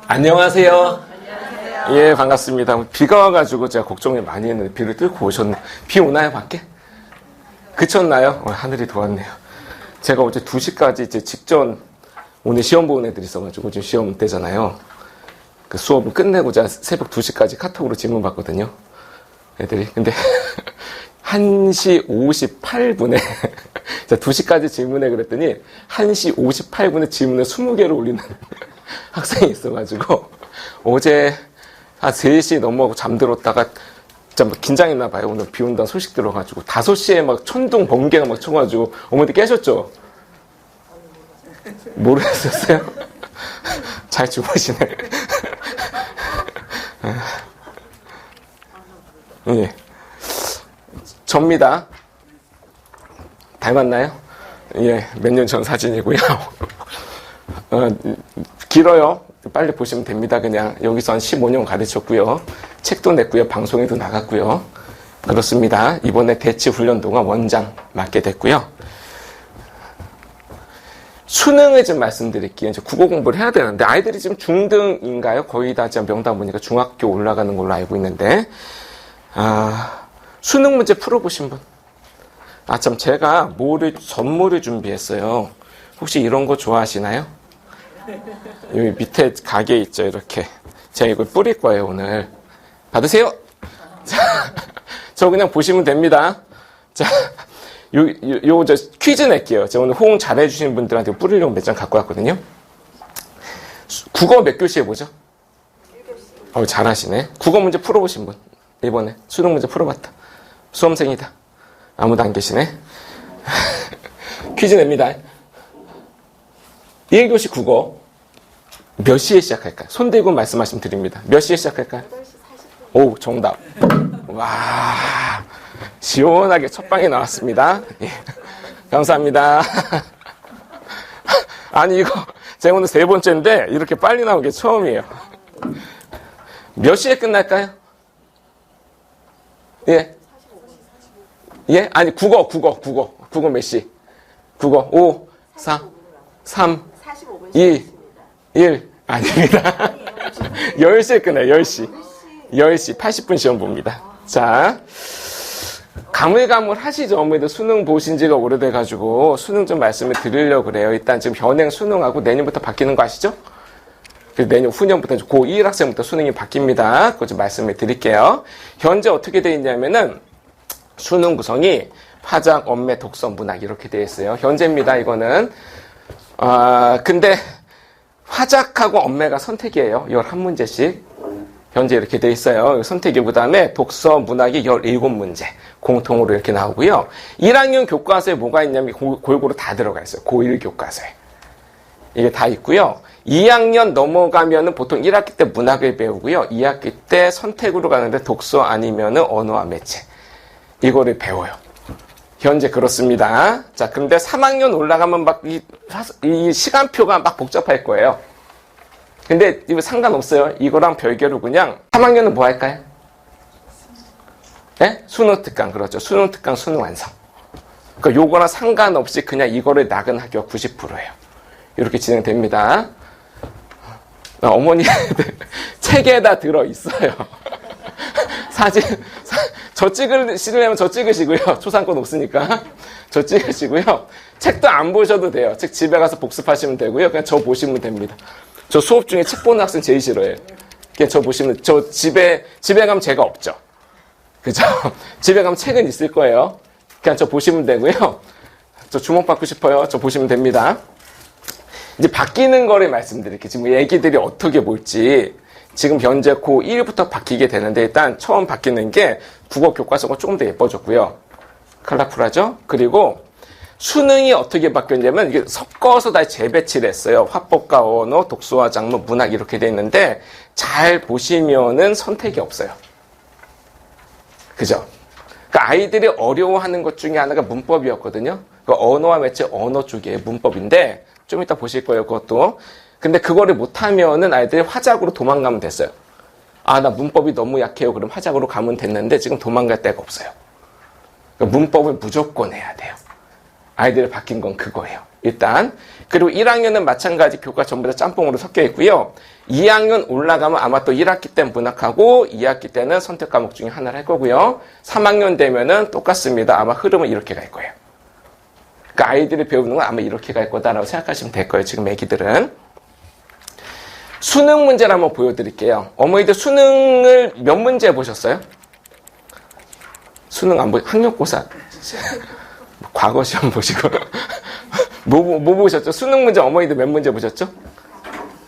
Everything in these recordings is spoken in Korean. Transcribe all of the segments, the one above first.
안녕하세요. 예, 반갑습니다. 비가 와가지고 제가 걱정을 많이 했는데 비를 뚫고 오셨네. 비 오나요, 밖에? 그쳤나요? 하늘이 도왔네요. 제가 어제 2시까지 이제 직전 오늘 시험 보는 애들이 있어가지고 지금 시험 때잖아요. 그 수업을 끝내고자 새벽 2시까지 카톡으로 질문 받거든요. 애들이. 근데 1시 58분에 2시까지 질문해 그랬더니 1시 58분에 질문을 20개를 올리는 학생이 있어가지고 어제 한 3시 넘어가고 잠들었다가 진짜 막 긴장했나 봐요. 오늘 비 온다는 소식 들어가지고 5시에 막 천둥 번개가 막 쳐가지고 어머니 깨셨죠? 모르겠었어요? 잘 주무시네. 예. 접니다. 닮았나요? 예, 몇 년 전 사진이고요. 길어요. 빨리 보시면 됩니다. 그냥 여기서 한 15년 가르쳤고요. 책도 냈고요. 방송에도 나갔고요. 그렇습니다. 이번에 대치 훈련 동안 원장 맡게 됐고요. 수능을 좀 말씀드릴게요. 이제 국어 공부를 해야 되는데 아이들이 지금 중등인가요? 거의 다 지금 명단 보니까 중학교 올라가는 걸로 알고 있는데 수능 문제 풀어보신 분? 참 제가 선물을 준비했어요. 혹시 이런 거 좋아하시나요? 여기 밑에 가게 있죠, 이렇게. 제가 이걸 뿌릴 거예요, 오늘. 받으세요! 자, 저 그냥 보시면 됩니다. 자, 저 퀴즈 낼게요. 제가 오늘 호응 잘해주신 분들한테 뿌리려고 몇 장 갖고 왔거든요. 국어 몇 교시 해보죠? 1교시. 잘하시네. 국어 문제 풀어보신 분. 이번에 수능 문제 풀어봤다. 수험생이다. 아무도 안 계시네. 퀴즈 냅니다. 1교시 국어 몇 시에 시작할까요? 손 들고 말씀하시면 드립니다. 몇 시에 시작할까요? 8시 40분. 오, 정답. 와, 시원하게 첫 방에 나왔습니다. 예. 감사합니다. 아니, 이거 제가 오늘 3번째인데 이렇게 빨리 나온 게 처음이에요. 몇 시에 끝날까요? 예? 예? 아니, 국어 몇 시? 국어 5, 4, 3, 2, 1. 아닙니다. 10시에 끝나요, 10시. 10시, 80분 시험 봅니다. 자, 가물가물하시죠? 어머니들 수능 보신 지가 오래돼가지고 수능 좀 말씀을 드리려고 그래요. 일단 지금 현행 수능하고 내년부터 바뀌는 거 아시죠? 그래서 내년 후년부터 고1 학생부터 수능이 바뀝니다. 그거 좀 말씀을 드릴게요. 현재 어떻게 되어 있냐면은 수능 구성이 화작, 언매, 독서, 문학 이렇게 되어 있어요. 현재입니다, 이거는. 근데 화작하고 언매가 선택이에요. 11문제씩. 현재 이렇게 되어 있어요. 선택이 그 다음에 독서, 문학이 17문제. 공통으로 이렇게 나오고요. 1학년 교과서에 뭐가 있냐면 골고루 다 들어가 있어요. 고1 교과서에. 이게 다 있고요. 2학년 넘어가면은 보통 1학기 때 문학을 배우고요. 2학기 때 선택으로 가는데 독서 아니면은 언어와 매체. 이거를 배워요. 현재 그렇습니다. 자, 그런데 3학년 올라가면 막 이 시간표가 막 복잡할 거예요. 근데 이거 상관없어요. 이거랑 별개로 그냥 3학년은 뭐 할까요? 네? 수능 특강, 그렇죠. 수능 특강, 수능 완성. 그러니까 요거랑 상관없이 그냥 이거를 낙은 학교가 90%예요. 이렇게 진행됩니다. 어머니들 책에다 들어있어요. 사진, 저 찍으시려면 저 찍으시고요. 초상권 없으니까. 저 찍으시고요. 책도 안 보셔도 돼요. 책 집에 가서 복습하시면 되고요. 그냥 저 보시면 됩니다. 저 수업 중에 책 보는 학생 제일 싫어해요. 그냥 저 보시면, 저 집에 가면 제가 없죠. 그죠? 집에 가면 책은 있을 거예요. 그냥 저 보시면 되고요. 저 주목받고 싶어요. 저 보시면 됩니다. 이제 바뀌는 거를 말씀드릴게요. 지금 애기들이 어떻게 볼지. 지금 현재 고1부터 바뀌게 되는데 일단 처음 바뀌는 게 국어 교과서가 조금 더 예뻐졌고요. 컬러풀하죠? 그리고 수능이 어떻게 바뀌었냐면 이게 섞어서 다 재배치를 했어요. 화법과 언어, 독서와 장르, 문학 이렇게 돼 있는데 잘 보시면은 선택이 없어요. 그죠? 그러니까 아이들이 어려워하는 것 중에 하나가 문법이었거든요. 그 언어와 매체 언어 쪽에 문법인데 좀 이따 보실 거예요. 그것도. 근데 그거를 못하면은 아이들이 화작으로 도망가면 됐어요. 나 문법이 너무 약해요. 그럼 화작으로 가면 됐는데 지금 도망갈 데가 없어요. 그러니까 문법을 무조건 해야 돼요. 아이들이 바뀐 건 그거예요. 일단. 그리고 1학년은 마찬가지 교과 전부 다 짬뽕으로 섞여 있고요. 2학년 올라가면 아마 또 1학기 때는 문학하고 2학기 때는 선택 과목 중에 하나를 할 거고요. 3학년 되면은 똑같습니다. 아마 흐름은 이렇게 갈 거예요. 그러니까 아이들이 배우는 건 아마 이렇게 갈 거다라고 생각하시면 될 거예요. 지금 애기들은. 수능 문제를 한번 보여드릴게요. 어머니들 수능을 몇 문제 보셨어요? 수능 안 학력고사. 과거 시험 보시고. 뭐 보셨죠? 수능 문제 어머니들 몇 문제 보셨죠?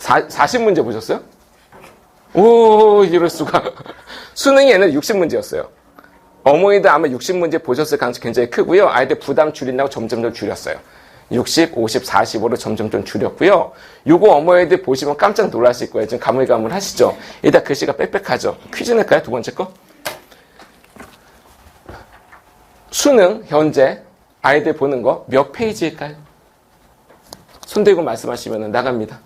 40문제 보셨어요? 오, 이럴 수가. 수능이 얘는 60문제였어요. 어머니들 아마 60문제 보셨을 가능성이 굉장히 크고요. 아이들 부담 줄인다고 점점 줄였어요. 60, 50, 45로 점점 좀 줄였고요. 요거 어머니들 보시면 깜짝 놀라실 거예요. 지금 가물가물 하시죠? 일단 글씨가 빽빽하죠? 퀴즈 낼까요? 두 번째 거? 수능, 현재 아이들 보는 거 몇 페이지일까요? 손 들고 말씀하시면 나갑니다.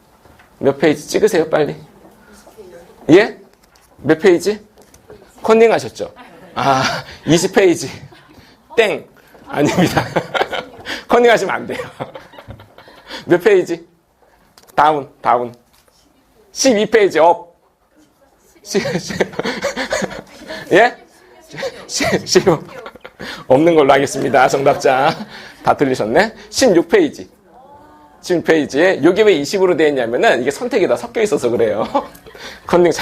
몇 페이지 찍으세요, 빨리. 예? 몇 페이지? 컨닝 하셨죠? 아, 20페이지. 땡. 아닙니다. 컨닝 하시면 안 돼요. 몇 페이지? 다운. 12페이지 업. 예? 15. 없는 걸로 하겠습니다. 정답자. 다 틀리셨네. 16페이지. 16페이지에 여기 왜 20으로 되어 있냐면은 이게 선택이 다 섞여 있어서 그래요. 컨닝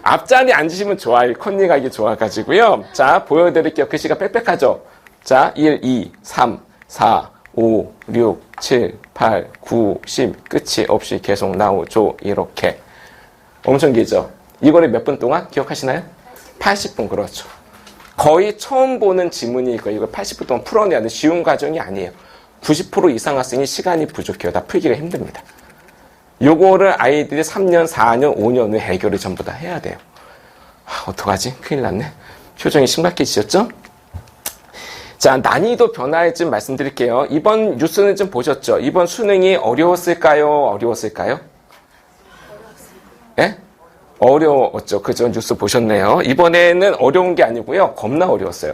앞자리 앉으시면 좋아요. 컨닝하기 좋아가지고요. 자, 보여드릴게요. 글씨가 빽빽하죠? 자, 1, 2, 3, 4, 5, 6, 7, 8, 9, 10 끝이 없이 계속 나오죠. 이렇게. 엄청 길죠? 이거를 몇 분 동안 기억하시나요? 80분. 그렇죠. 거의 처음 보는 지문이니까 이거 80분 동안 풀어내야 돼. 쉬운 과정이 아니에요. 90% 이상 학생이 시간이 부족해요. 다 풀기가 힘듭니다. 요거를 아이들이 3년, 4년, 5년 후에 해결을 전부 다 해야 돼요. 어떡하지? 큰일 났네. 표정이 심각해지셨죠? 자, 난이도 변화에 좀 말씀드릴게요. 이번 뉴스는 좀 보셨죠? 이번 수능이 어려웠을까요? 예? 어려웠죠. 그죠? 뉴스 보셨네요. 이번에는 어려운 게 아니고요. 겁나 어려웠어요.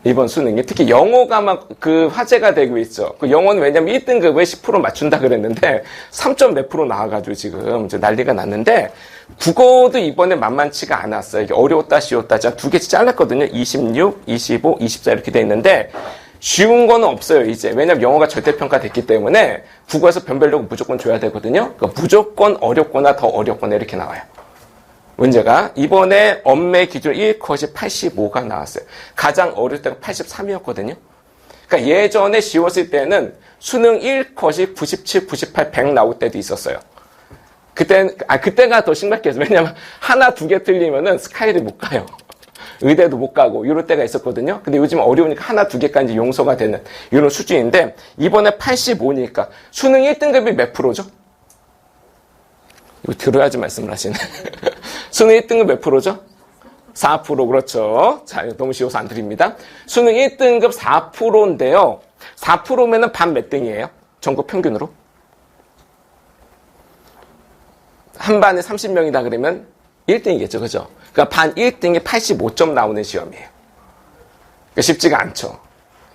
이번 수능이. 특히 영어가 막 그 화제가 되고 있죠. 그 영어는 왜냐면 1등급에 10% 맞춘다 그랬는데 3점 몇 프로 나와가지고 지금 이제 난리가 났는데 국어도 이번에 만만치가 않았어요. 이게 어려웠다, 쉬웠다. 제가 두 개씩 잘랐거든요. 26, 25, 24 이렇게 돼 있는데 쉬운 거는 없어요, 이제. 왜냐면 영어가 절대평가 됐기 때문에 국어에서 변별력을 무조건 줘야 되거든요. 그러니까 무조건 어렵거나 더 어렵거나 이렇게 나와요. 문제가 이번에 엄매 기준 1컷이 85가 나왔어요. 가장 어릴 때가 83이었거든요. 그러니까 예전에 쉬웠을 때는 수능 1컷이 97, 98, 100 나올 때도 있었어요. 그때가 더 심각했어요. 왜냐면 하나, 두 개 틀리면은 스카이를 못 가요. 의대도 못 가고 이럴 때가 있었거든요. 근데 요즘 어려우니까 하나, 두 개까지 용서가 되는 이런 수준인데 이번에 85니까 수능 1등급이 몇 프로죠? 이거 들어야지 말씀을 하시네. 수능 1등급 몇 프로죠? 4%. 그렇죠. 자, 너무 쉬워서 안 드립니다. 수능 1등급 4%인데요. 4%면은 반 몇 등이에요? 전국 평균으로? 한 반에 30명이다 그러면 1등이겠죠. 그죠? 그러니까 반 1등이 85점 나오는 시험이에요. 그러니까 쉽지가 않죠.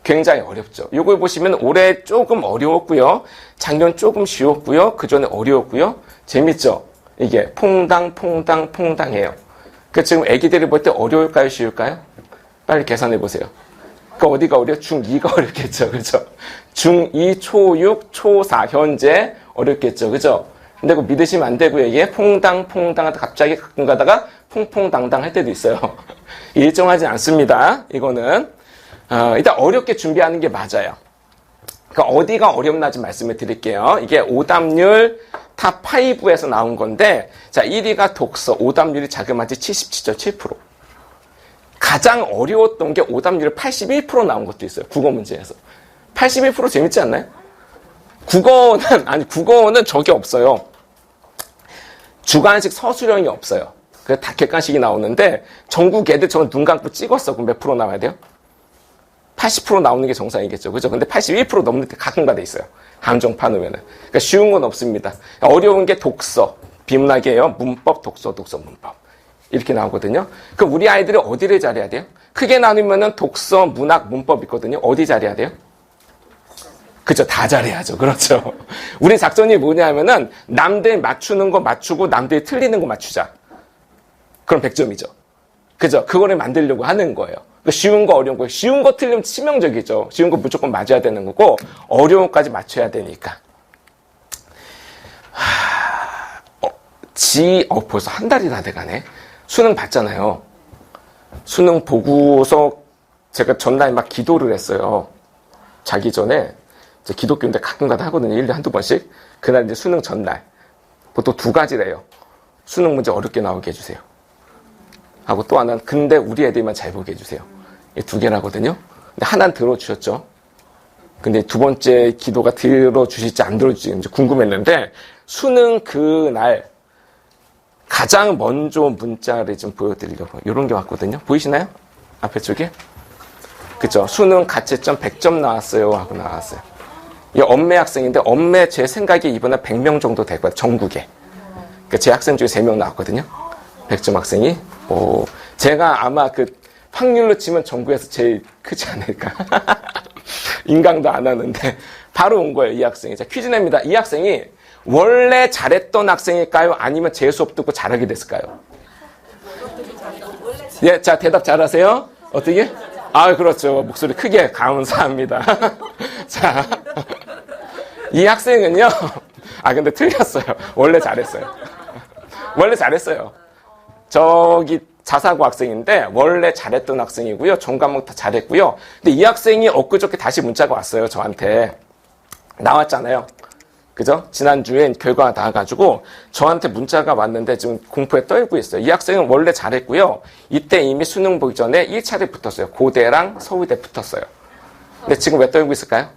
굉장히 어렵죠. 이걸 보시면 올해 조금 어려웠고요. 작년 조금 쉬웠고요. 그 전에 어려웠고요. 재밌죠? 이게 퐁당해요. 그 지금 애기들이 볼 때 어려울까요? 쉬울까요? 빨리 계산해 보세요. 그 어디가 어려워? 중2가 어렵겠죠. 그죠? 중2, 초6, 초4 현재 어렵겠죠. 그죠? 근데 그거 믿으시면 안 되고요. 이게 퐁당하다 갑자기 가끔 가다가 퐁퐁당당 할 때도 있어요. 일정하지 않습니다. 이거는. 일단 어렵게 준비하는 게 맞아요. 그러니까 어디가 어렵나 좀 말씀을 드릴게요. 이게 오답률 탑 5에서 나온 건데, 자, 1위가 독서, 오답률이 자그마치 77.7%. 가장 어려웠던 게 오답률이 81% 나온 것도 있어요. 국어 문제에서. 81% 재밌지 않나요? 국어는 저게 없어요. 주관식 서술형이 없어요. 그래서 다 객관식이 나오는데, 전국 애들 저는 눈 감고 찍었어. 그럼 몇 프로 나와야 돼요? 80% 나오는 게 정상이겠죠. 그죠? 근데 81% 넘는 때 가끔가 돼 있어요. 함정판 오면은. 그러니까 쉬운 건 없습니다. 어려운 게 독서, 비문학이에요. 문법, 독서, 문법. 이렇게 나오거든요. 그럼 우리 아이들이 어디를 잘해야 돼요? 크게 나누면은 독서, 문학, 문법 있거든요. 어디 잘해야 돼요? 그죠? 다 잘해야죠. 그렇죠. 우리 작전이 뭐냐면은 남들 맞추는 거 맞추고 남들이 틀리는 거 맞추자. 그럼 100점이죠. 그죠? 그거를 만들려고 하는 거예요. 쉬운 거, 어려운 거. 쉬운 거 틀리면 치명적이죠. 쉬운 거 무조건 맞아야 되는 거고, 어려운 거까지 맞춰야 되니까. 벌써 한 달이나 돼가네. 수능 봤잖아요. 수능 보고서 제가 전날 막 기도를 했어요. 자기 전에. 기독교인데 가끔가다 하거든요. 1년에 한두 번씩. 그날 이제 수능 전날. 보통 2가지래요. 수능 문제 어렵게 나오게 해주세요. 하고 또 하나는, 근데 우리 애들만 잘 보게 해주세요. 이 2개라거든요. 근데 하나는 들어주셨죠. 근데 2번째 기도가 들어주실지 안 들어주실지 궁금했는데, 수능 그날 가장 먼저 문자를 좀 보여드리려고. 이런 게 왔거든요. 보이시나요? 앞에 쪽에? 그죠? 수능 가채점 100점 나왔어요. 하고 나왔어요. 이 엄매 학생인데, 엄매 제 생각에 이번에 100명 정도 될 거예요. 전국에. 그러니까 제 학생 중에 3명 나왔거든요. 100점 학생이. 제가 아마 그 확률로 치면 전국에서 제일 크지 않을까. 인강도 안 하는데 바로 온 거예요. 이 학생이. 자, 퀴즈 냅니다. 이 학생이 원래 잘했던 학생일까요? 아니면 제 수업 듣고 잘하게 됐을까요? 예, 자, 대답 잘하세요. 어떻게? 그렇죠. 목소리 크게 감사합니다. 자, 이 학생은요. 근데 틀렸어요. 원래 잘했어요. 원래 잘했어요. 저기 자사고 학생인데 원래 잘했던 학생이고요. 전 과목 다 잘했고요. 근데 이 학생이 엊그저께 다시 문자가 왔어요. 저한테. 나왔잖아요. 그죠? 지난주에 결과가 나와가지고 저한테 문자가 왔는데 지금 공포에 떨고 있어요. 이 학생은 원래 잘했고요. 이때 이미 수능 보기 전에 1차를 붙었어요. 고대랑 서울대 붙었어요. 근데 지금 왜 떨고 있을까요?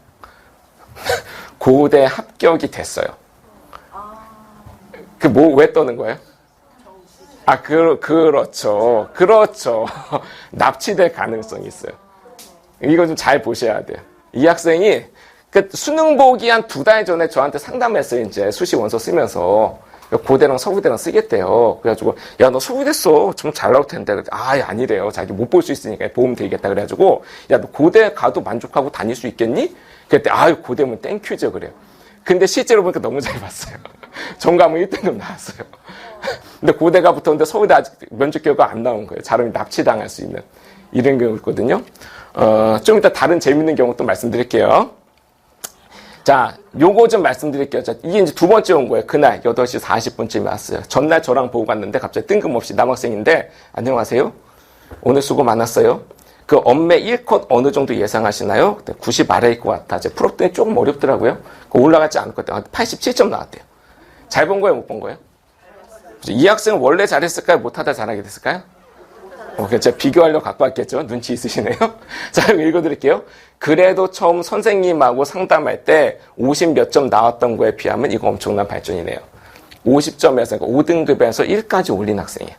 고대 합격이 됐어요. 왜 떠는 거예요? 그렇죠. 그렇죠. 납치될 가능성이 있어요. 이거 좀 잘 보셔야 돼요. 이 학생이 수능 보기 한 2달 전에 저한테 상담했어요. 이제 수시 원서 쓰면서 고대랑 서울대랑 쓰겠대요. 그래가지고 야, 너 서울대 써. 좀 잘 나올 텐데. 아니래요. 자기 못 볼 수 있으니까 보험 되겠다. 그래가지고 야, 너 고대 가도 만족하고 다닐 수 있겠니? 그랬더니 고대면 땡큐죠. 그래요. 근데 실제로 보니까 너무 잘 봤어요. 전 과목 1등급 나왔어요. 근데 고대가 붙었는데 서울대 아직 면접 결과 안 나온 거예요. 사람이 납치당할 수 있는 이런 경우 있거든요. 좀 이따 다른 재밌는 경우 또 말씀드릴게요. 자, 요거 좀 말씀드릴게요. 자, 이게 이제 2번째 온 거예요. 그날 8시 40분쯤에 왔어요. 전날 저랑 보고 갔는데 갑자기 뜬금없이 남학생인데 안녕하세요. 오늘 수고 많았어요. 그 엄매 1컷 어느 정도 예상하시나요? 90 아래일 것 같아. 제 풀업등이 조금 어렵더라고요. 올라가지 않을 것 같아요. 87점 나왔대요. 잘 본 거예요? 못 본 거예요? 이 학생은 원래 잘했을까요? 못하다 잘하게 됐을까요? 제가 비교하려고 갖고 왔겠죠? 눈치 있으시네요? 자, 읽어드릴게요. 그래도 처음 선생님하고 상담할 때 50 몇 점 나왔던 거에 비하면 이거 엄청난 발전이네요. 50점에서, 그러니까 5등급에서 1까지 올린 학생이에요.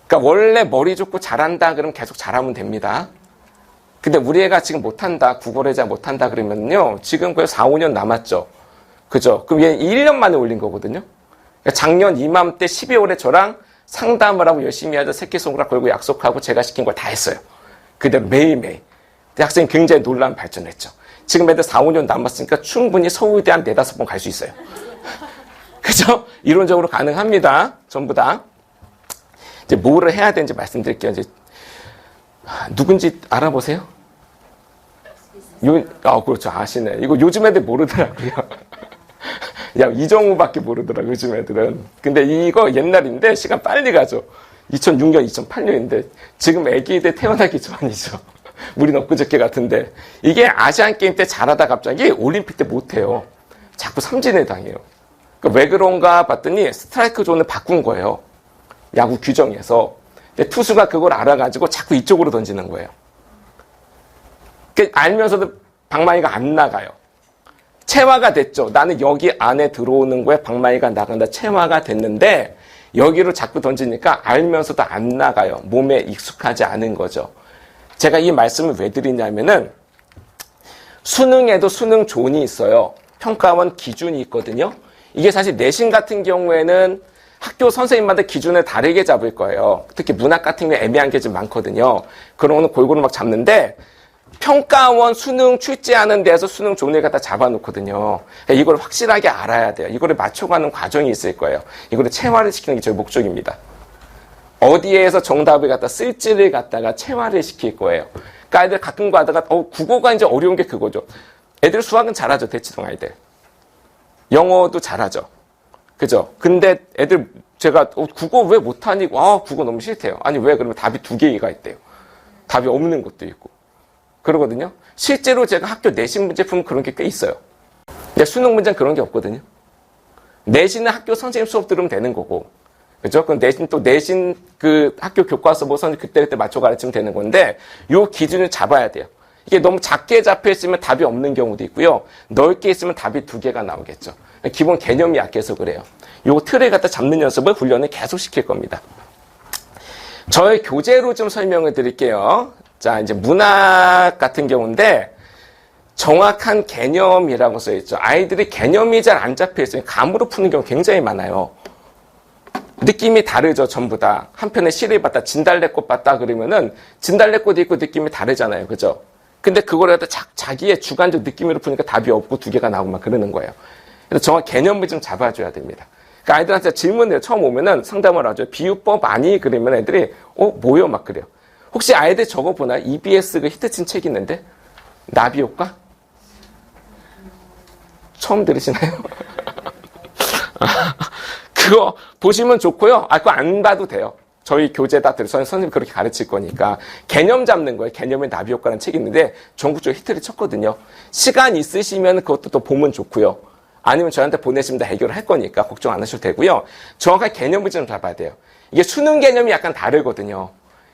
그러니까 원래 머리 좋고 잘한다 그러면 계속 잘하면 됩니다. 근데 우리 애가 지금 못한다, 국어를 잘 못한다 그러면요. 지금 거의 4, 5년 남았죠. 그죠? 그럼 얘 1년 만에 올린 거거든요. 그러니까 작년 이맘때 12월에 저랑 상담을 하고 열심히 하자 새끼손가락 걸고 약속하고 제가 시킨 걸 다 했어요. 그대로 매일매일. 학생이 굉장히 놀라운 발전을 했죠. 지금 애들 4, 5년 남았으니까 충분히 서울대 한 4, 5번 갈 수 있어요. 그죠? 이론적으로 가능합니다. 전부 다. 이제 뭐를 해야 되는지 말씀드릴게요. 이제 누군지 알아보세요? 그렇죠. 아시네. 이거 요즘 애들 모르더라고요. 야, 이정우밖에 모르더라고요. 요즘 애들은. 근데 이거 옛날인데 시간 빨리 가죠. 2006년, 2008년인데 지금 애기들 태어나기 전이죠. 우린 엊그저께 같은데 이게 아시안게임 때 잘하다 갑자기 올림픽 때 못해요. 자꾸 삼진을 당해요. 그러니까 왜 그런가 봤더니 스트라이크 존을 바꾼 거예요. 야구 규정에서. 근데 투수가 그걸 알아가지고 자꾸 이쪽으로 던지는 거예요. 알면서도 방망이가 안 나가요. 체화가 됐죠. 나는 여기 안에 들어오는 거에 방망이가 나간다. 체화가 됐는데 여기로 자꾸 던지니까 알면서도 안 나가요. 몸에 익숙하지 않은 거죠. 제가 이 말씀을 왜 드리냐면은 수능에도 수능 존이 있어요. 평가원 기준이 있거든요. 이게 사실 내신 같은 경우에는 학교 선생님마다 기준을 다르게 잡을 거예요. 특히 문학 같은 경우에 애매한 게 좀 많거든요. 그런 거는 골고루 막 잡는데 평가원 수능 출제하는 데서 수능 종류를 갖다 잡아놓거든요. 그러니까 이걸 확실하게 알아야 돼요. 이거를 맞춰가는 과정이 있을 거예요. 이거를 체화를 시키는 게 저희 목적입니다. 어디에서 정답을 갖다 쓸지를 갖다가 체화를 시킬 거예요. 그러니까 아이들 가끔 가다가 국어가 이제 어려운 게 그거죠. 애들 수학은 잘하죠. 대치동 아이들. 영어도 잘하죠. 그죠? 근데 애들 제가 국어 왜 못하니? 국어 너무 싫대요. 아니 왜? 그러면 답이 2개가 있대요. 답이 없는 것도 있고. 그러거든요. 실제로 제가 학교 내신 문제 풀면 그런 게 꽤 있어요. 근데 수능 문제는 그런 게 없거든요. 내신은 학교 선생님 수업 들으면 되는 거고. 그죠? 그럼 내신 그 학교 교과서 뭐 선생님 그때 맞춰 가르치면 되는 건데, 요 기준을 잡아야 돼요. 이게 너무 작게 잡혀 있으면 답이 없는 경우도 있고요. 넓게 있으면 답이 2개가 나오겠죠. 기본 개념이 약해서 그래요. 요 틀을 갖다 잡는 연습을 훈련을 계속 시킬 겁니다. 저의 교재로 좀 설명을 드릴게요. 자, 이제 문학 같은 경우인데, 정확한 개념이라고 써있죠. 아이들이 개념이 잘 안 잡혀 있어요. 감으로 푸는 경우 굉장히 많아요. 느낌이 다르죠, 전부 다. 한편에 시를 봤다, 진달래꽃 봤다 그러면은, 진달래꽃이 있고 느낌이 다르잖아요. 그죠? 근데 그걸 갖다 자기의 주관적 느낌으로 푸니까 답이 없고 2개가 나오고 막 그러는 거예요. 그래서 정확한 개념을 좀 잡아줘야 됩니다. 그러니까 아이들한테 질문을 처음 오면은 상담을 하죠. 비유법 아니? 그러면 애들이, 뭐요? 막 그래요. 혹시 아이들 저거 보나? EBS 그 히트친 책 있는데? 나비효과? 처음 들으시나요? 그거 보시면 좋고요. 그거 안 봐도 돼요. 저희 교재다 들으서 선생님이 그렇게 가르칠 거니까. 개념 잡는 거예요. 개념의 나비효과라는 책이 있는데 전국적으로 히트를 쳤거든요. 시간 있으시면 그것도 또 보면 좋고요. 아니면 저한테 보내시면 다 해결을 할 거니까 걱정 안 하셔도 되고요. 정확한 개념을 좀 잡아야 돼요. 이게 수능 개념이 약간 다르거든요.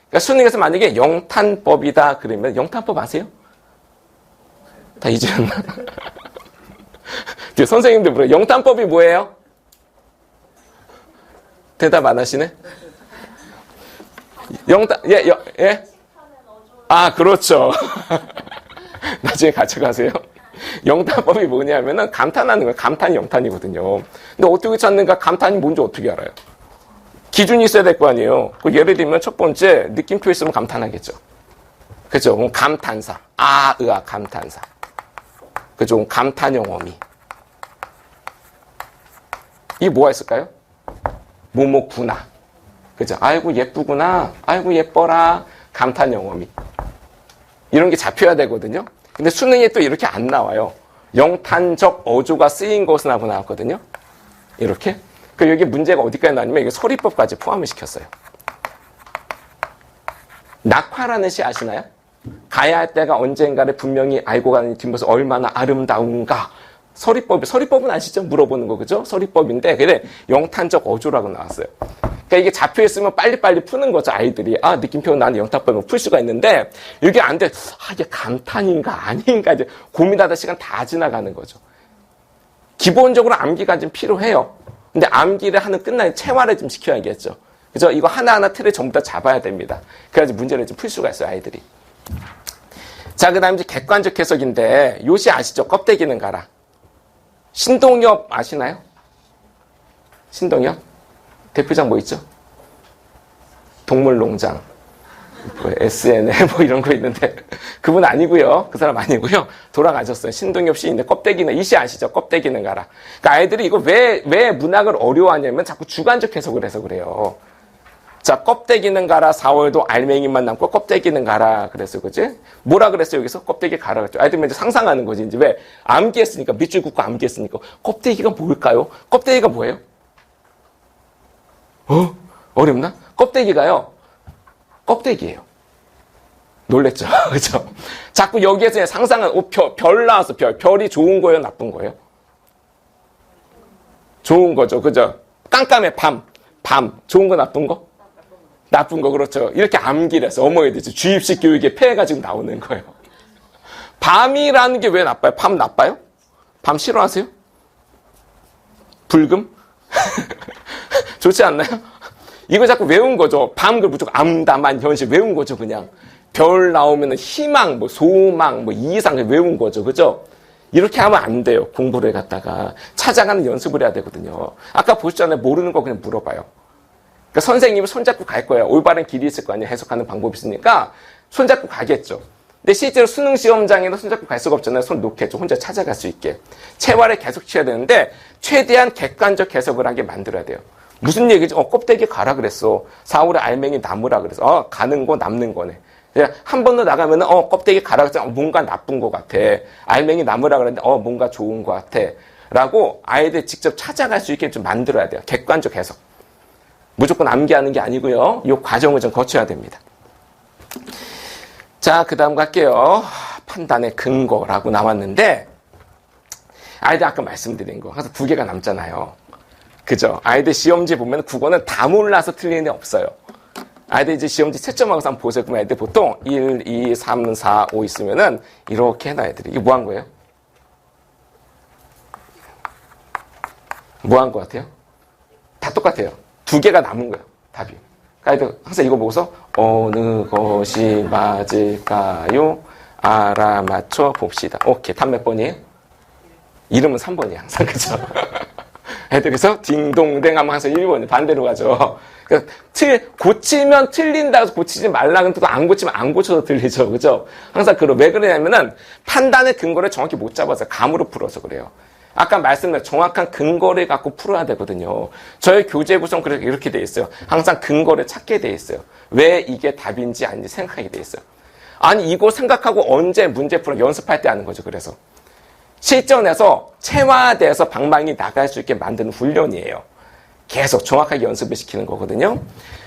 그러니까 수능에서 만약에 영탄법이다 그러면 영탄법 아세요? 다 잊으셨나? 선생님들 물어요. 영탄법이 뭐예요? 대답 안 하시네? 예? 그렇죠. 나중에 가져가세요. 영탄법이 뭐냐면은 감탄하는 거예요. 감탄이 영탄이거든요. 근데 어떻게 찾는가? 감탄이 뭔지 어떻게 알아요? 기준이 있어야 될 거 아니에요. 예를 들면 첫 번째 느낌표 있으면 감탄하겠죠. 그죠? 그럼 감탄사. 감탄사. 그죠? 감탄형 어미. 이게 뭐가 있을까요? 뭐뭐구나. 그죠? 아이고 예쁘구나. 아이고 예뻐라. 감탄형 어미. 이런 게 잡혀야 되거든요. 근데 수능에 또 이렇게 안 나와요. 영탄적 어조가 쓰인 것은 하고 나왔거든요. 이렇게. 그 여기 문제가 어디까지 나왔냐면 이게 서리법까지 포함을 시켰어요. 낙화라는 시 아시나요? 가야 할 때가 언젠가를 분명히 알고 가는 뒷모습 얼마나 아름다운가. 서리법은 아시죠? 물어보는 거, 그죠? 서리법인데, 그래, 영탄적 어조라고 나왔어요. 그러니까 이게 잡혀있으면 빨리빨리 푸는 거죠, 아이들이. 느낌표 나는 영탄법을 풀 수가 있는데, 이게 안 돼. 이게 감탄인가, 아닌가, 이제 고민하다 시간 다 지나가는 거죠. 기본적으로 암기가 좀 필요해요. 근데 암기를 하는 끝나는 체화를 좀 시켜야겠죠. 그죠? 이거 하나하나 틀을 전부 다 잡아야 됩니다. 그래야지 문제를 좀 풀 수가 있어요, 아이들이. 자, 그 다음 이제 객관적 해석인데, 요시 아시죠? 껍데기는 가라. 신동엽 아시나요? 신동엽? 대표작 뭐 있죠? 동물농장, SNL 뭐 이런 거 있는데 그분 아니고요. 그 사람 아니고요. 돌아가셨어요. 신동엽 시인데 껍데기는 이 시 아시죠? 껍데기는 가라. 그러니까 아이들이 이거 왜 문학을 어려워하냐면 자꾸 주관적 해석을 해서 그래요. 자, 껍데기는 가라. 4월도 알맹이만 남고 껍데기는 가라. 그래서 그지? 뭐라 그랬어요? 여기서 껍데기 가라 그랬죠. 아이들이 이제 상상하는 거지. 이제 왜? 암기했으니까 밑줄 긋고 암기했으니까 껍데기가 뭘까요? 껍데기가 뭐예요? 어렵나? 껍데기가요. 껍데기예요. 놀랬죠? 그죠? 자꾸 여기에서 상상한 별 나왔어. 별이 좋은 거예요? 나쁜 거예요? 좋은 거죠. 그죠? 깜깜해. 밤. 좋은 거 나쁜 거? 나쁜 거. 그렇죠. 이렇게 암기를 해서 어머니들 주입식 교육에 폐해가지고 나오는 거예요. 밤이라는 게 왜 나빠요? 밤 나빠요? 밤 싫어하세요? 불금? 좋지 않나요? 이거 자꾸 외운 거죠. 밤 그 무조건 암담한 현실 외운 거죠, 그냥. 별 나오면 희망, 소망, 이상 외운 거죠. 그죠? 이렇게 하면 안 돼요. 공부를 갖다가. 찾아가는 연습을 해야 되거든요. 아까 보셨잖아요. 모르는 거 그냥 물어봐요. 그러니까 선생님이 손잡고 갈 거예요. 올바른 길이 있을 거 아니에요. 해석하는 방법이 있으니까 손잡고 가겠죠. 근데 실제로 수능 시험장에는 손잡고 갈 수가 없잖아요. 손 놓겠죠. 혼자 찾아갈 수 있게. 채화를 계속 쳐야 되는데 최대한 객관적 해석을 하게 만들어야 돼요. 무슨 얘기지? 껍데기 가라 그랬어. 4월에 알맹이 남으라 그랬어. 가는 거 남는 거네. 한 번 더 나가면은 껍데기 가라 그랬어. 뭔가 나쁜 것 같아. 알맹이 남으라 그랬는데 뭔가 좋은 것 같아. 라고 아이들 직접 찾아갈 수 있게 좀 만들어야 돼요. 객관적 해석. 무조건 암기하는 게 아니고요. 이 과정을 좀 거쳐야 됩니다. 자, 그 다음 갈게요. 판단의 근거라고 나왔는데, 아이들 아까 말씀드린 거, 항상 2개가 남잖아요. 그죠? 아이들 시험지 보면 국어는 다 몰라서 틀리는 애 없어요. 아이들 이제 시험지 채점하고서 한번 보세요. 그러면 애들 보통 1, 2, 3, 4, 5 있으면은 이렇게 해놔, 애들이. 이게 뭐 한 거예요? 뭐 한 거 같아요? 다 똑같아요. 2개가 남은 거예요, 답이. 그러니까 항상 이거 보고서 어느 것이 맞을까요? 알아맞혀 봅시다. 오케이. 답 몇 번이에요? 이름은 3번이에요. 항상. 그죠? 애들에서 딩동댕 하면 항상 1번이 반대로 가죠. 그러니까 고치면 틀린다 해서 고치지 말라는 뜻도 안 고치면 안 고쳐서 들리죠. 그죠? 항상 왜 그러냐면은 판단의 근거를 정확히 못 잡아서 감으로 풀어서 그래요. 아까 말씀드린 정확한 근거를 갖고 풀어야 되거든요. 저희 교재 구성 그래서 이렇게 돼 있어요. 항상 근거를 찾게 돼 있어요. 왜 이게 답인지 아닌지 생각하게 돼 있어요. 아니 이거 생각하고 언제 문제 풀어 연습할 때 하는 거죠. 그래서 실전에서 체화돼서 방망이 나갈 수 있게 만드는 훈련이에요. 계속 정확하게 연습을 시키는 거거든요.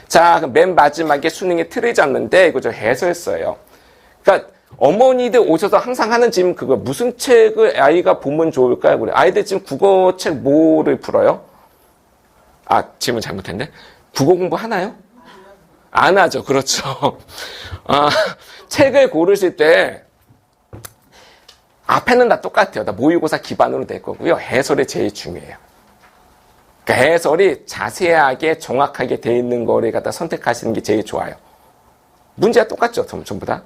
자, 그럼 맨 마지막에 수능에 틀을 잡는데 이거 저 해설서예요. 그러니까 어머니들 오셔서 항상 하는 질문 그거 무슨 책을 아이가 보면 좋을까요? 그래. 아이들 지금 국어책 뭐를 풀어요? 아, 질문 잘못했네. 국어 공부 하나요? 안 하죠. 그렇죠. 책을 고르실 때 앞에는 다 똑같아요. 다 모의고사 기반으로 될 거고요. 해설이 제일 중요해요. 그러니까 해설이 자세하게 정확하게 돼 있는 거를 갖다 선택하시는 게 제일 좋아요. 문제가 똑같죠. 전부 다.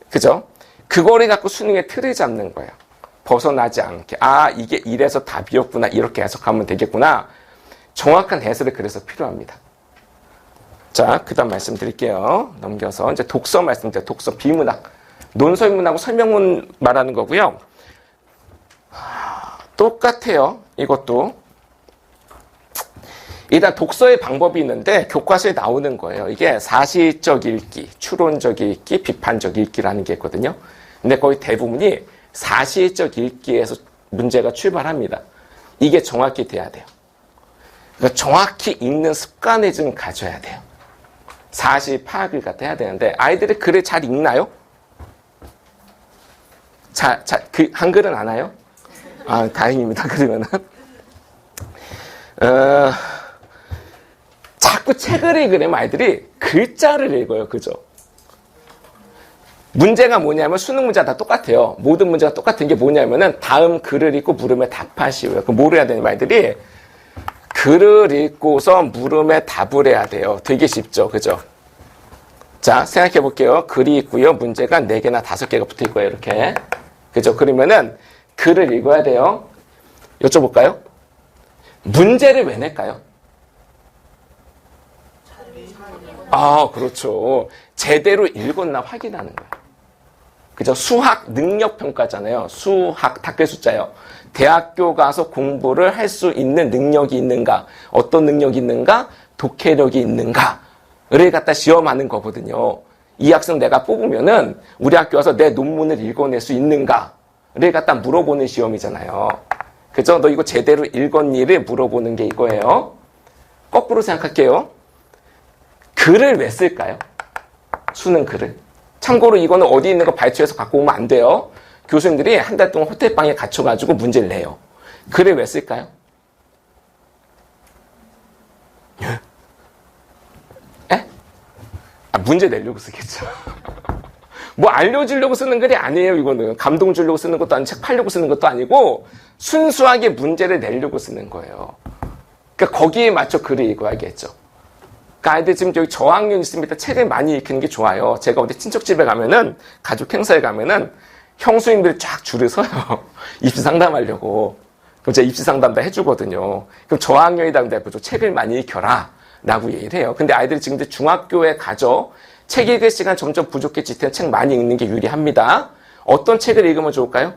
그죠? 그거를 갖고 수능에 틀을 잡는 거예요. 벗어나지 않게. 아, 이게 이래서 답이었구나. 이렇게 해석하면 되겠구나. 정확한 해설이 그래서 필요합니다. 자, 그 다음 말씀드릴게요. 넘겨서 이제 독서 말씀드려요. 독서 비문학. 논설문하고 설명문 말하는 거고요. 똑같아요. 이것도. 일단 독서의 방법이 있는데 교과서에 나오는 거예요. 이게 사실적 읽기, 추론적 읽기, 비판적 읽기라는 게 있거든요. 근데 거의 대부분이 사실적 읽기에서 문제가 출발합니다. 이게 정확히 돼야 돼요. 그러니까 정확히 읽는 습관을 좀 가져야 돼요. 사실 파악을 갖다 해야 되는데 아이들이 글을 잘 읽나요? 그 한글은 아나요? 아, 다행입니다. 그러면은 자꾸 책을 읽으려면 아이들이 글자를 읽어요. 그죠? 문제가 뭐냐면 수능 문제가 다 똑같아요. 모든 문제가 똑같은 게 뭐냐면은 다음 글을 읽고 물음에 답하시오요. 그럼 뭘 해야 되는 아이들이 글을 읽고서 물음에 답을 해야 돼요. 되게 쉽죠. 그죠? 자, 생각해 볼게요. 글이 있고요. 문제가 4개나 5개가 붙어 있고요. 이렇게. 그죠? 그러면은 글을 읽어야 돼요. 여쭤볼까요? 문제를 왜 낼까요? 아, 그렇죠. 제대로 읽었나 확인하는 거예요. 그죠? 수학 능력 평가잖아요. 수학 닭글 숫자요. 대학교 가서 공부를 할 수 있는 능력이 있는가? 어떤 능력이 있는가? 독해력이 있는가를 갖다 시험하는 거거든요. 이 학생 내가 뽑으면은 우리 학교 와서 내 논문을 읽어낼 수 있는가를 갖다 물어보는 시험이잖아요. 그죠? 너 이거 제대로 읽었니를 물어보는 게 이거예요. 거꾸로 생각할게요. 글을 왜 쓸까요? 수능 글을. 참고로 이거는 어디 있는 거 발췌해서 갖고 오면 안 돼요. 교수님들이 한 달 동안 호텔방에 갇혀가지고 문제를 내요. 글을 왜 쓸까요? 에? 아, 문제 내려고 쓰겠죠. 뭐 알려주려고 쓰는 글이 아니에요. 이거는 감동 주려고 쓰는 것도 아니고 책 팔려고 쓰는 것도 아니고 순수하게 문제를 내려고 쓰는 거예요. 그러니까 거기에 맞춰 글을 읽어야겠죠. 그러니까 아이들 지금 저기 저학년 있으면 책을 많이 읽히는 게 좋아요. 제가 어디 친척집에 가면은 가족 행사에 가면은 형수님들이 쫙 줄을 서요. 입시 상담하려고. 그럼 제가 입시 상담 다 해주거든요. 그럼 저학년이다 근데 책을 많이 읽혀라 라고 얘기를 해요. 근데 아이들이 지금 중학교에 가죠. 책 읽을 시간 점점 부족해질 때는 책 많이 읽는 게 유리합니다. 어떤 책을 읽으면 좋을까요?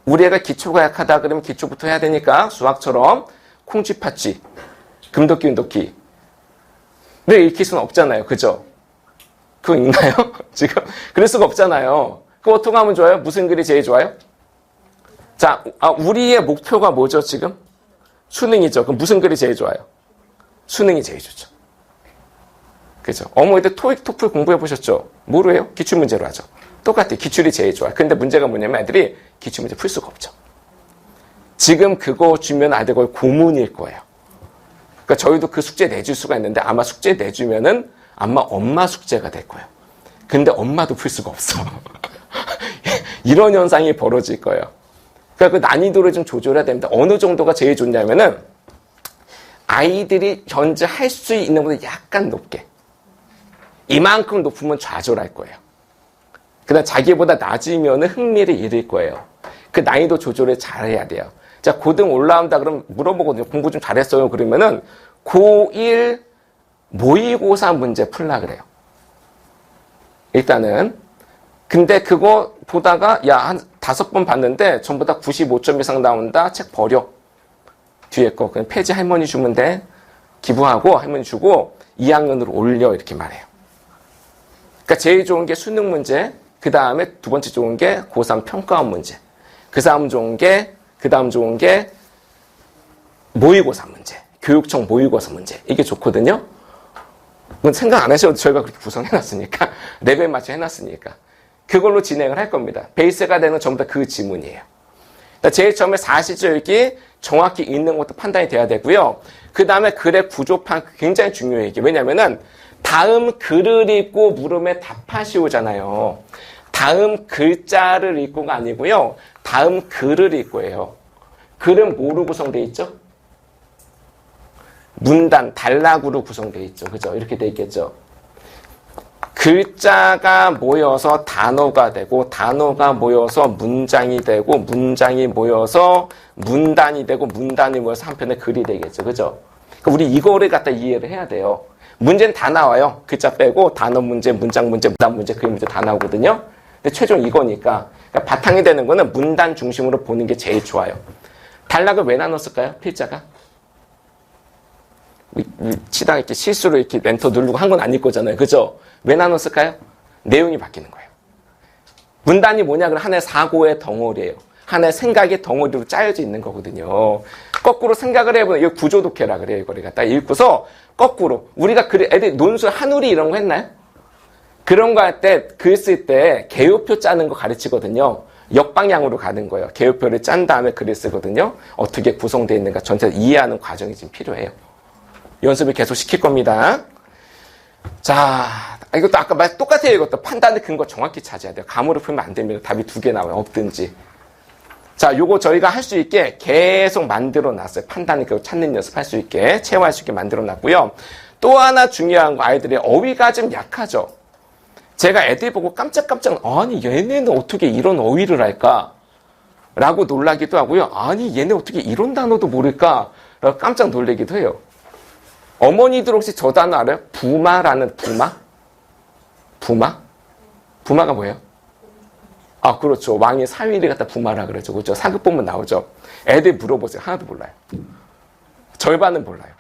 우리 애가 기초가 약하다 그러면 기초부터 해야 되니까 수학처럼 콩쥐팥쥐, 금도끼, 은도끼 를 읽힐 수는 없잖아요. 그죠? 그거 읽나요? 지금 그럴 수가 없잖아요. 그거 어떻게 하면 좋아요? 무슨 글이 제일 좋아요? 자, 우리의 목표가 뭐죠 지금? 수능이죠. 그럼 무슨 글이 제일 좋아요? 수능이 제일 좋죠. 그죠? 어머니들 토익, 토플 공부해 보셨죠? 뭐로 해요? 기출문제로 하죠. 똑같아요. 기출이 제일 좋아요. 근데 문제가 뭐냐면 애들이 기출문제 풀 수가 없죠. 지금 그거 주면 아이들 고문일 거예요. 그러니까 저희도 그 숙제 내줄 수가 있는데 아마 숙제 내주면은 아마 엄마 숙제가 될 거예요. 근데 엄마도 풀 수가 없어. 이런 현상이 벌어질 거예요. 그러니까 그 난이도를 좀 조절해야 됩니다. 어느 정도가 제일 좋냐면은 아이들이 현재 할 수 있는 것보다 약간 높게. 이만큼 높으면 좌절할 거예요. 그다음 자기보다 낮으면 흥미를 잃을 거예요. 그 난이도 조절을 잘해야 돼요. 자, 고등 올라온다 그러면 물어보거든요. 공부 좀 잘했어요. 그러면은 고1 모의고사 문제 풀라 그래요. 일단은. 근데 그거 보다가 야, 한 5번 봤는데 전부 다 95점 이상 나온다. 책 버려. 뒤에 거 그냥 폐지 할머니 주면 돼. 기부하고 할머니 주고 2학년으로 올려 이렇게 말해요. 그러니까 제일 좋은 게 수능 문제, 그 다음에 두 번째 좋은 게 고3 평가원 문제, 그 다음 좋은 게 모의고사 문제, 교육청 모의고사 문제. 이게 좋거든요. 생각 안 하셔도 저희가 그렇게 구성해놨으니까 레벨 맞춰 해놨으니까 그걸로 진행을 할 겁니다. 베이스가 되는 전부 다 그 지문이에요. 그러니까 제일 처음에 사실적 읽기 정확히 읽는 것도 판단이 돼야 되고요. 그 다음에 글의 구조판 굉장히 중요해요. 이게 왜냐면은 다음 글을 읽고 물음에 답하시오잖아요. 다음 글자를 읽고가 아니고요. 다음 글을 읽고예요. 글은 뭐로 구성되어 있죠? 문단, 단락으로 구성되어 있죠. 그죠? 이렇게 되어 있겠죠. 글자가 모여서 단어가 되고 단어가 모여서 문장이 되고 문장이 모여서 문단이 되고 문단이 모여서 한편의 글이 되겠죠. 그죠? 그러니까 우리 이거를 갖다 이해를 해야 돼요. 문제는 다 나와요. 글자 빼고 단어 문제, 문장 문제, 문단 문제, 글 문제 다 나오거든요. 근데 최종 이거니까 그러니까 바탕이 되는 거는 문단 중심으로 보는 게 제일 좋아요. 단락을 왜 나눴을까요? 필자가? 치다가 이렇게 실수로 이렇게 엔터 누르고 한 건 아닐 거잖아요. 그죠? 왜 나눴을까요? 내용이 바뀌는 거예요. 문단이 뭐냐? 그럼 하나의 사고의 덩어리예요. 하나의 생각의 덩어리로 짜여져 있는 거거든요. 거꾸로 생각을 해보면 이거 구조독해라 그래요. 이거를 갖다 읽고서 거꾸로 우리가 애들 논술 한우리 이런 거 했나요? 그런 거 할 때 글 쓸 때 개요표 짜는 거 가르치거든요. 역방향으로 가는 거예요. 개요표를 짠 다음에 글을 쓰거든요. 어떻게 구성되어 있는가 전체를 이해하는 과정이 지금 필요해요. 연습을 계속 시킬 겁니다. 자, 이것도 아까 말 똑같아요. 이것도 판단의 근거 정확히 찾아야 돼요. 감으로 풀면 안 됩니다. 답이 2개 나와요. 없든지. 자, 요거 저희가 할 수 있게 계속 만들어 놨어요. 판단의 근거 찾는 연습할 수 있게, 체화할 수 있게 만들어 놨고요. 또 하나 중요한 거, 아이들의 어휘가 좀 약하죠. 제가 애들 보고 깜짝깜짝, 아니, 얘네는 어떻게 이런 어휘를 할까? 라고 놀라기도 하고요. 아니, 얘네 어떻게 이런 단어도 모를까? 라고 깜짝 놀라기도 해요. 어머니들 혹시 저 단어 알아요? 부마라는 부마? 부마? 부마가 뭐예요? 아, 그렇죠. 왕의 사위를 갖다 부마라 그러죠. 그렇죠. 사극 보면 나오죠. 애들 물어보세요. 하나도 몰라요. 절반은 몰라요.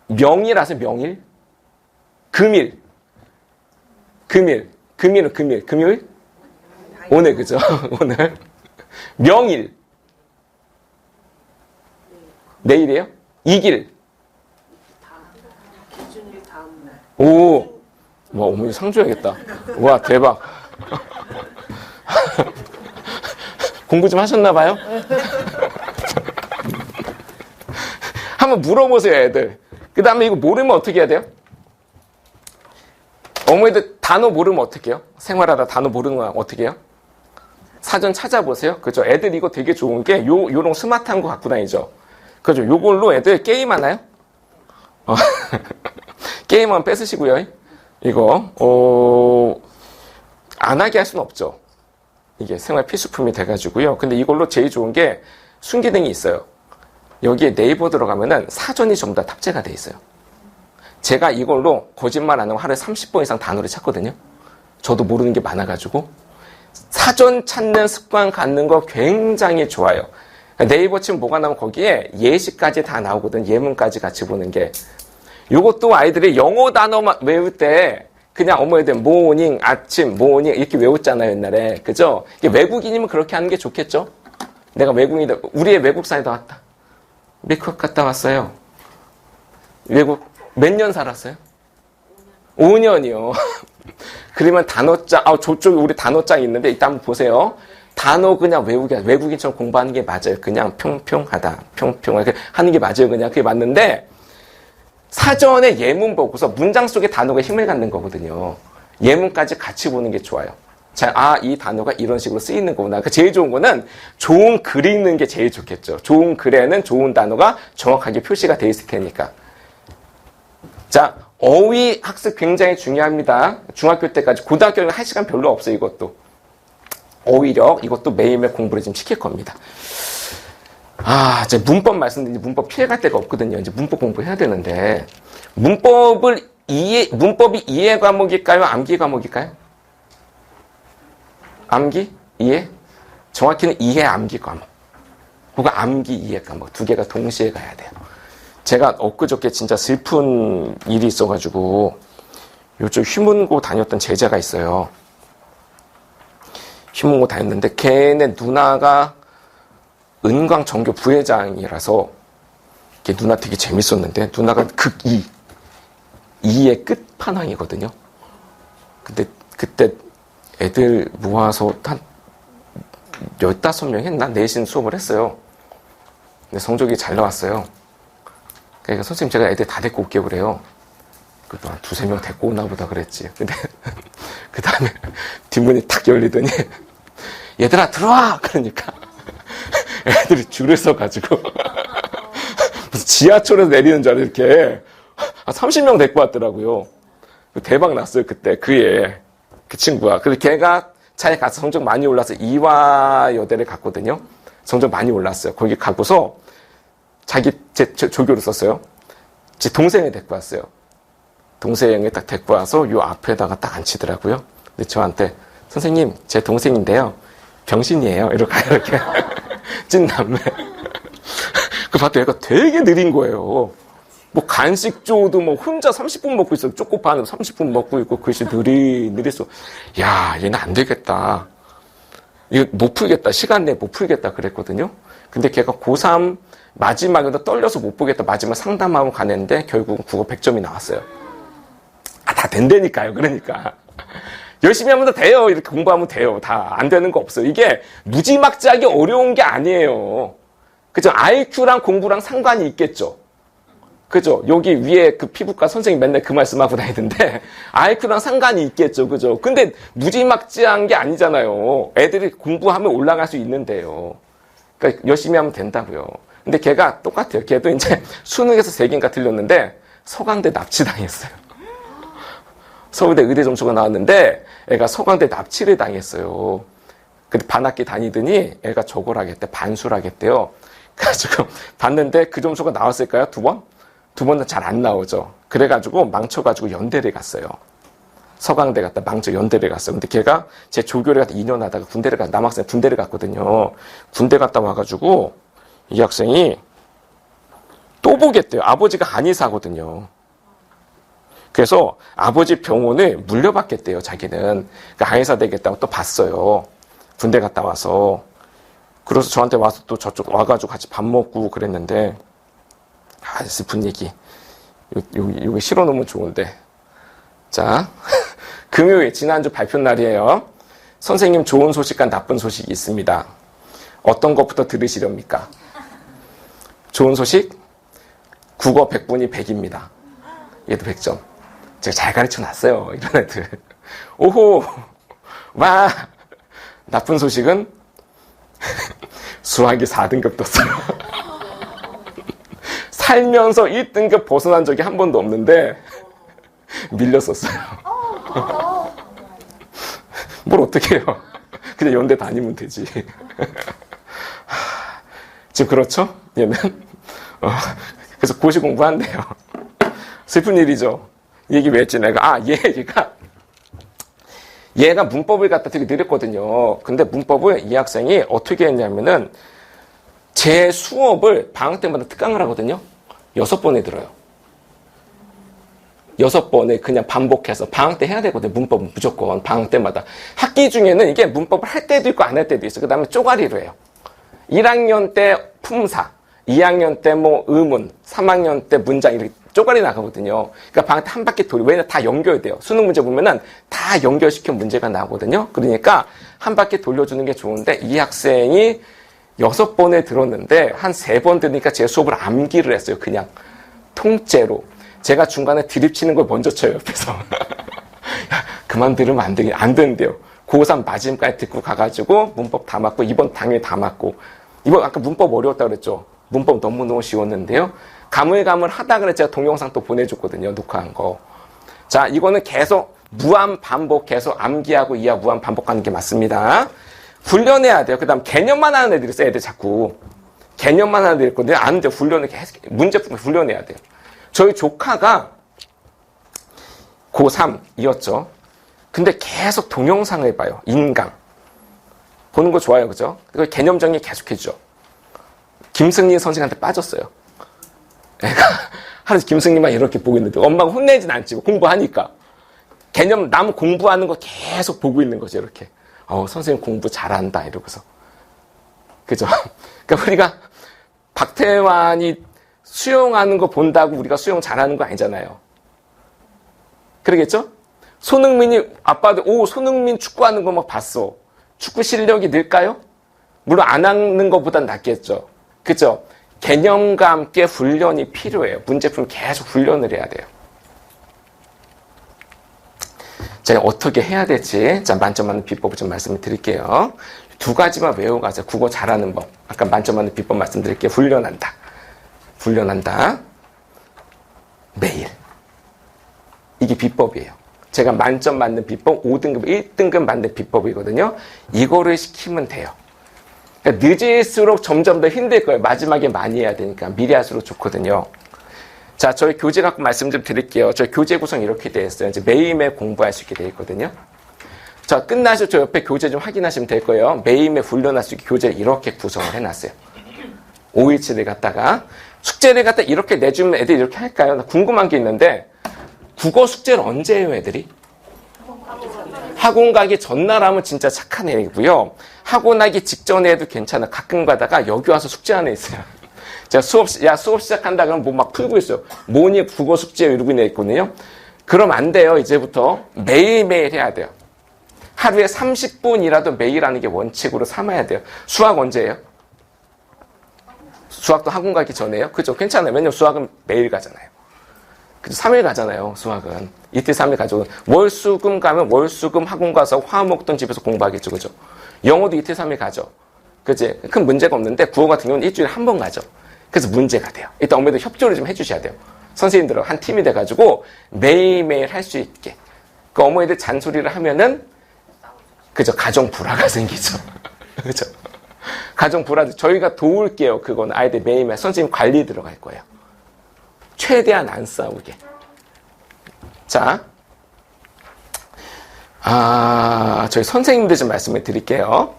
명일 아세요? 명일? 금일. 금일. 금일은 금일. 금요일? 오늘, 그죠? 오늘. 명일. 내일이에요? 이길. 오, 와, 어머니 상 줘야겠다. 와, 대박. 공부 좀 하셨나봐요? 한번 물어보세요, 애들. 그 다음에 이거 모르면 어떻게 해야 돼요? 어머니들 단어 모르면 어떻게 해요? 생활하다 단어 모르는 거 어떻게 해요? 사전 찾아보세요. 그죠? 애들 이거 되게 좋은 게 요런 스마트한 거 갖고 다니죠. 그죠? 요걸로 애들 게임 하나요? 게임 한번 뺏으시고요. 이거, 안 하게 할 수는 없죠. 이게 생활 필수품이 돼가지고요. 근데 이걸로 제일 좋은 게 순기능이 있어요. 여기에 네이버 들어가면은 사전이 전부 다 탑재가 돼 있어요. 제가 이걸로 거짓말 안 하고 하루에 30번 이상 단어를 찾거든요. 저도 모르는 게 많아가지고. 사전 찾는 습관 갖는 거 굉장히 좋아요. 네이버 치면 뭐가 나오면 거기에 예시까지 다 나오거든. 예문까지 같이 보는 게. 요것도 아이들이 영어 단어만 외울 때 그냥 어머니들 모닝, 아침, 모닝 이렇게 외웠잖아요, 옛날에. 그죠? 외국인이면 그렇게 하는 게 좋겠죠? 내가 외국인이다. 우리의 외국사에다 왔다. 미국 갔다 왔어요. 외국 몇 년 살았어요? 5년이요. 그러면 단어장, 저쪽에 우리 단어장 있는데 이따 한번 보세요. 단어 그냥 외국인처럼 공부하는 게 맞아요. 그냥 평평하다, 평평하게 하는 게 맞아요. 그냥 그게 맞는데 사전에 예문 보고서 문장 속의 단어가 힘을 갖는 거거든요. 예문까지 같이 보는 게 좋아요. 자, 이 단어가 이런 식으로 쓰이는 거구나. 그러니까 제일 좋은 거는 좋은 글이 있는 게 제일 좋겠죠. 좋은 글에는 좋은 단어가 정확하게 표시가 돼 있을 테니까. 자, 어휘 학습 굉장히 중요합니다. 중학교 때까지. 고등학교는 할 시간 별로 없어요, 이것도. 어휘력, 이것도 매일매일 공부를 지금 시킬 겁니다. 이제 문법 말씀드리는데 문법 피해갈 데가 없거든요. 이제 문법 공부해야 되는데. 문법이 이해 과목일까요? 암기 과목일까요? 암기? 이해? 정확히는 이해 암기 과목. 그거 암기 이해 과목. 두 개가 동시에 가야 돼요. 제가 엊그저께 진짜 슬픈 일이 있어가지고 요즘 휘문고 다녔던 제자가 있어요. 휘문고 다녔는데 걔네 누나가 은광정교 부회장이라서 걔 누나 되게 재밌었는데 누나가 극2 2의 끝판왕이거든요. 근데 그때 애들 모아서 한 15명 했나? 내신 수업을 했어요. 근데 성적이 잘 나왔어요. 그러니까 선생님 제가 애들 다 데리고 올게요 그래요. 그래도 한 2-3명 데리고 오나 보다 그랬지. 근데 그 다음에 뒷문이 탁 열리더니 얘들아 들어와! 그러니까 애들이 줄을 서가지고 무슨 지하철에서 내리는 줄 알아 이렇게 한 30명 데리고 왔더라고요. 대박 났어요 그때 그 친구가. 그래서 걔가 차에 가서 성적 많이 올라서 이화여대를 갔거든요. 성적 많이 올랐어요. 거기 가고서 제 조교를 썼어요. 제 동생을 데리고 왔어요. 동생을 딱 데리고 와서 요 앞에다가 딱 앉히더라고요. 근데 저한테 선생님 제 동생인데요. 병신이에요. 이렇게 찐남매. 그 봤더니 얘가 되게 느린 거예요. 뭐 간식 줘도 뭐 혼자 30분 먹고 있어. 쪼꼬파는 30분 먹고 있고 글씨 느릿느릿어. 야 얘는 안 되겠다. 이거 못 풀겠다. 시간 내에 못 풀겠다 그랬거든요. 근데 걔가 고3 마지막에도 떨려서 못 보겠다. 마지막 상담하고 가는데 결국은 국어 100점이 나왔어요. 다 된다니까요. 그러니까. 열심히 하면 다 돼요. 이렇게 공부하면 돼요. 다 안 되는 거 없어요. 이게 무지막지하게 어려운 게 아니에요. 그죠? IQ랑 공부랑 상관이 있겠죠. 그죠? 여기 위에 그 피부과 선생님 맨날 그 말씀하고 다니던데 IQ랑 상관이 있겠죠. 그죠? 근데 무지막지한 게 아니잖아요. 애들이 공부하면 올라갈 수 있는데요. 그러니까 열심히 하면 된다고요. 근데 걔가 똑같아요. 걔도 이제 수능에서 3개인가 틀렸는데 서강대 납치당했어요. 서울대 의대 점수가 나왔는데 애가 서강대 납치를 당했어요. 근데 반학기 다니더니 애가 저걸 하겠대. 반수를 하겠대요. 그래가지고 봤는데 그 점수가 나왔을까요? 2번? 2번은 잘 안 나오죠. 그래가지고 망쳐가지고 연대를 갔어요. 서강대 갔다 망쳐 연대를 갔어요. 근데 걔가 제 조교를 갔다 2년 하다가 남학생 군대를 갔거든요. 군대 갔다 와가지고 이 학생이 또 보겠대요. 아버지가 한의사거든요. 그래서 아버지 병원을 물려받겠대요. 자기는. 그러니까 한의사 되겠다고 또 봤어요. 군대 갔다 와서. 그래서 저한테 와서 또 저쪽 와가지고 같이 밥 먹고 그랬는데 슬픈 얘기. 여기 실어놓으면 좋은데. 자, 금요일 지난주 발표 날이에요. 선생님 좋은 소식과 나쁜 소식이 있습니다. 어떤 것부터 들으시렵니까? 좋은 소식? 국어 100분이 100입니다. 얘도 100점. 제가 잘 가르쳐 놨어요. 이런 애들. 오호! 와! 나쁜 소식은 수학이 4등급 떴어요. 살면서 1등급 벗어난 적이 한 번도 없는데 밀렸었어요. 뭘 어떻게 해요? 그냥 연대 다니면 되지. 지금 그렇죠? 얘는? 그래서 고시 공부한대요. 슬픈 일이죠. 얘기 왜 했지, 내가? 얘가 문법을 갖다 되게 느렸거든요. 근데 문법을 이 학생이 어떻게 했냐면은, 제 수업을 방학 때마다 특강을 하거든요. 6번에 들어요. 6번을 그냥 반복해서 방학 때 해야 되거든요. 문법은 무조건 방학 때마다. 학기 중에는 이게 문법을 할 때도 있고 안 할 때도 있어요. 그 다음에 쪼가리로 해요. 1학년 때 품사, 2학년 때 뭐 의문, 3학년 때 문장 이렇게 쪼가리 나가거든요. 그러니까 방학 때 한 바퀴 돌려. 왜냐면 다 연결돼요. 수능 문제 보면은 다 연결시켜 문제가 나오거든요. 그러니까 한 바퀴 돌려주는 게 좋은데 이 학생이 6번에 들었는데 한 3번 들으니까 제 수업을 암기를 했어요. 그냥 통째로. 제가 중간에 드립 치는 걸 먼저 쳐요, 옆에서. 야, 그만 들으면 안 되는데요. 고3 마지막까지 듣고 가가지고 문법 다 맞고 이번 당일 다 맞고. 이번 아까 문법 어려웠다고 그랬죠. 문법 너무너무 쉬웠는데요. 가물가물하다 그래 제가 동영상 또 보내줬거든요. 녹화한 거. 자, 이거는 계속 무한 반복 계속 암기하고 이하 무한 반복하는 게 맞습니다. 훈련해야 돼요. 그 다음 개념만 하는 애들이 있어요. 애들 자꾸. 개념만 하는 애들 있거든요. 아는데 훈련을 계속 문제 풀고 훈련해야 돼요. 저희 조카가 고3이었죠. 근데 계속 동영상을 봐요. 인강. 보는 거 좋아요. 그죠? 그걸 개념 정리 계속 해주죠. 김승리 선생한테 빠졌어요. 애가 하루 김승리만 이렇게 보고 있는데 엄마가 혼내진 않지. 공부하니까. 개념 남 공부하는 거 계속 보고 있는 거죠. 이렇게. 선생님 공부 잘한다. 이러고서. 그죠? 그러니까 우리가 박태환이 수영하는 거 본다고 우리가 수영 잘하는 거 아니잖아요. 그러겠죠? 손흥민이 아빠도 손흥민 축구하는 거 막 봤어. 축구 실력이 늘까요? 물론 안 하는 것보단 낫겠죠. 그죠? 개념과 함께 훈련이 필요해요. 문제품 계속 훈련을 해야 돼요. 제가 어떻게 해야 될지 만점 맞는 비법을 좀 말씀을 드릴게요. 2가지만 외워가세요. 국어 잘하는 법. 아까 만점 맞는 비법 말씀드릴게요. 훈련한다. 매일. 이게 비법이에요. 제가 만점 맞는 비법, 5등급, 1등급 맞는 비법이거든요. 이거를 시키면 돼요. 그러니까 늦을수록 점점 더 힘들 거예요. 마지막에 많이 해야 되니까. 미리 할수록 좋거든요. 자, 저희 교재 갖고 말씀 좀 드릴게요. 저희 교재 구성 이렇게 되어 있어요. 이제 매일매일 공부할 수 있게 되어 있거든요. 자, 끝나시고 저 옆에 교재 좀 확인하시면 될 거예요. 매일매일 훈련할 수 있게 교재를 이렇게 구성을 해놨어요. 5일치를 갖다가 숙제를 갖다 이렇게 내주면 애들이 이렇게 할까요? 나 궁금한 게 있는데 국어 숙제를 언제 해요, 애들이? 학원 가기 전날 하면 진짜 착한 애이고요. 학원 가기 직전에 해도 괜찮아. 가끔 가다가 여기 와서 숙제하는 애 있어요. 제가 수업 시작한다 그러면 뭐 막 풀고 있어요. 뭐니 국어 숙제 이러고 있거든요. 그럼 안 돼요. 이제부터 매일매일 해야 돼요. 하루에 30분이라도 매일 하는 게 원칙으로 삼아야 돼요. 수학 언제예요? 수학도 학원 가기 전에요? 그죠? 괜찮아요. 왜냐면 수학은 매일 가잖아요. 그죠? 3일 가잖아요. 수학은. 이틀 3일 가죠. 월수금 가면 월수금 학원 가서 화음 먹던 집에서 공부하겠죠. 그죠? 영어도 이틀 3일 가죠. 그지? 큰 문제가 없는데 국어 같은 경우는 일주일에 한 번 가죠. 그래서 문제가 돼요. 일단 어머니도 협조를 좀 해주셔야 돼요. 선생님들은 한 팀이 돼가지고 매일매일 할 수 있게. 그 어머니들 잔소리를 하면은 그죠? 가정 불화가 생기죠. 그죠? 가정 불화. 저희가 도울게요. 그건 아이들 매일매일 선생님 관리 들어갈 거예요. 최대한 안 싸우게. 자, 저희 선생님들 좀 말씀을 드릴게요.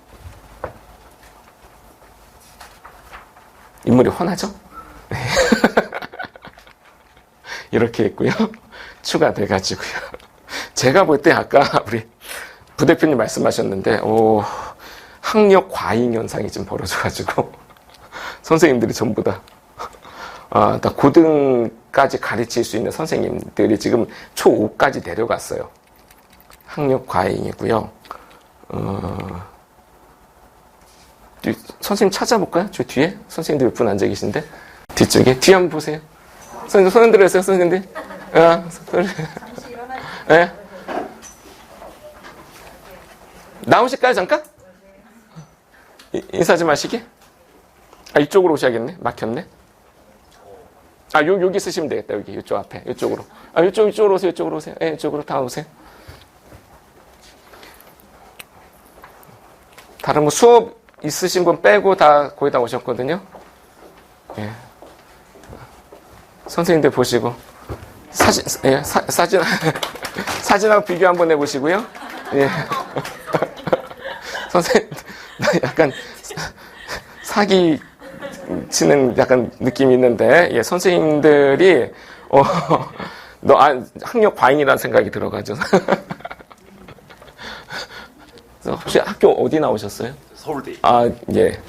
인물이 훤하죠? 네. 이렇게 했고요. 추가돼가지고요. 제가 볼 때 아까 우리 부대표님 말씀하셨는데, 학력 과잉 현상이 좀 벌어져가지고 선생님들이 전부 다 고등까지 가르칠 수 있는 선생님들이 지금 초5까지 내려갔어요. 학력 과잉이고요. 선생님 찾아볼까요? 저 뒤에 선생님들 몇 분 앉아 계신데 뒤쪽에 뒤에 한번 보세요. 선생님 손 흔들으세요, 선생님들. 네. 나오실까요, 잠깐? 인사 좀 하시게? 이쪽으로 오셔야겠네. 막혔네. 여기 쓰시면 되겠다. 여기, 이쪽 앞에. 이쪽으로. 이쪽으로 오세요. 이쪽으로 오세요. 네, 이쪽으로 다 오세요. 다른 뭐 수업 있으신 분 빼고 다 거의 다 오셨거든요. 예. 선생님들 보시고. 사진하고 비교 한번 해보시고요. 예. 선생님, 약간 사기 치는 약간 느낌이 있는데, 예, 선생님들이, 학력 과잉이라는 생각이 들어가죠. 혹시 학교 어디 나오셨어요? 서울대. 아, 예.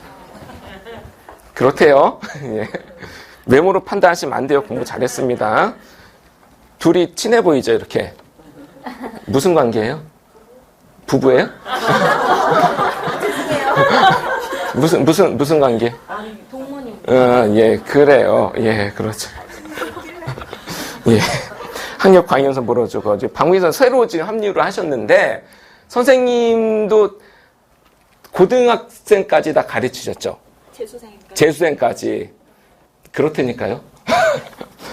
그렇대요. 예. 외모로 판단하시면 안 돼요. 공부 잘했습니다. 둘이 친해 보이죠, 이렇게. 무슨 관계예요? 부부예요? 무슨 관계? 동문이. 예, 그래요. 예, 그렇죠. 예. 학력 광연선 물어주고, 박민선 새로 지금 합류를 하셨는데, 선생님도 고등학생까지 다 가르치셨죠? 재수생까지. 그렇다니까요.